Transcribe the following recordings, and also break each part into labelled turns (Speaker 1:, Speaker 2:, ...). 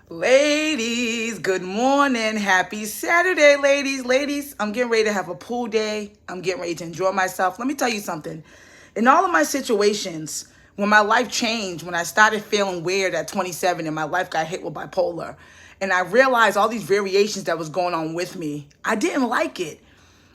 Speaker 1: Ladies, good morning. Happy Saturday, ladies. Ladies, I'm getting ready to have a pool day. I'm getting ready to enjoy myself. Let me tell you something. In all of my situations, when my life changed, when I started feeling weird at 27 and my life got hit with bipolar, and I realized all these variations that was going on with me, I didn't like it.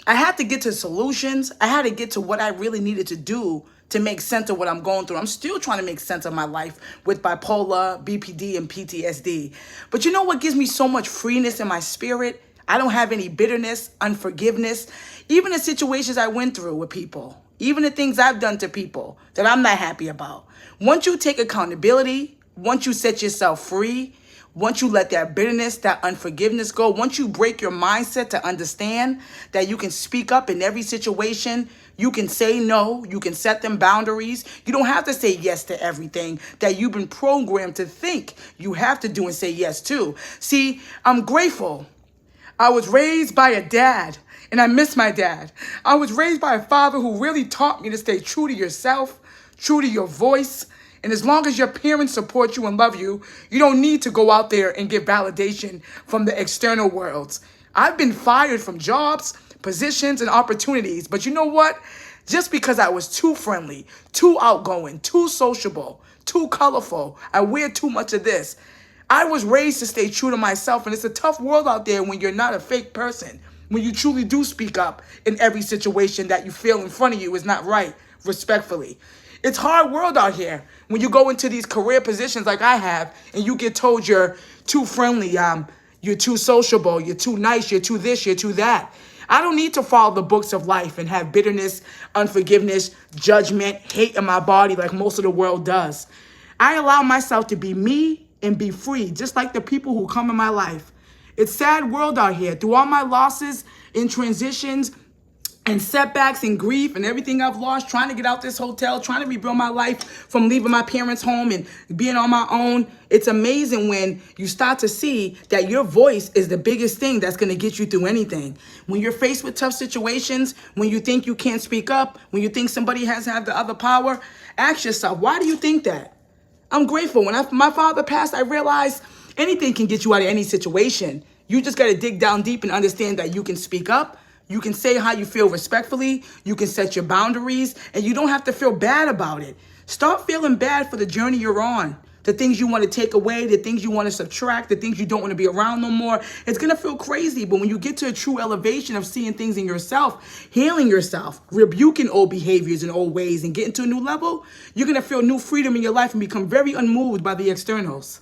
Speaker 1: I had to get to solutions. I had to get to what I really needed to do to make sense of what I'm going through. I'm still trying to make sense of my life with bipolar, BPD, and PTSD. But you know what gives me so much freeness in my spirit? I don't have any bitterness, unforgiveness, even the situations I went through with people, even the things I've done to people that I'm not happy about. Once you take accountability, once you set yourself free, once you let that bitterness, that unforgiveness go, once you break your mindset to understand that you can speak up in every situation, you can say no, you can set them boundaries. You don't have to say yes to everything that you've been programmed to think you have to do and say yes to. See, I'm grateful. I was raised by a dad, and I miss my dad. I was raised by a father who really taught me to stay true to yourself, true to your voice. And as long as your parents support you and love you, you don't need to go out there and get validation from the external worlds. I've been fired from jobs, positions, and opportunities. But you know what? Just because I was too friendly, too outgoing, too sociable, too colorful, I wear too much of this. I was raised to stay true to myself, and it's a tough world out there when you're not a fake person, when you truly do speak up in every situation that you feel in front of you is not right, respectfully. It's hard world out here when you go into these career positions like I have, and you get told you're too friendly, you're too sociable, you're too nice, you're too this, you're too that. I don't need to follow the books of life and have bitterness, unforgiveness, judgment, hate in my body like most of the world does. I allow myself to be me and be free, just like the people who come in my life. It's a sad world out here. Through all my losses and transitions and setbacks and grief and everything I've lost, trying to get out this hotel, trying to rebuild my life from leaving my parents' home and being on my own. It's amazing when you start to see that your voice is the biggest thing that's going to get you through anything. When you're faced with tough situations, when you think you can't speak up, when you think somebody has to have the other power, ask yourself, why do you think that? I'm grateful. When my father passed, I realized anything can get you out of any situation. You just got to dig down deep and understand that you can speak up. You can say how you feel respectfully. You can set your boundaries, and you don't have to feel bad about it. Start feeling bad for the journey you're on. The things you want to take away, the things you want to subtract, the things you don't want to be around no more. It's going to feel crazy, but when you get to a true elevation of seeing things in yourself, healing yourself, rebuking old behaviors and old ways, and getting to a new level, you're going to feel new freedom in your life and become very unmoved by the externals.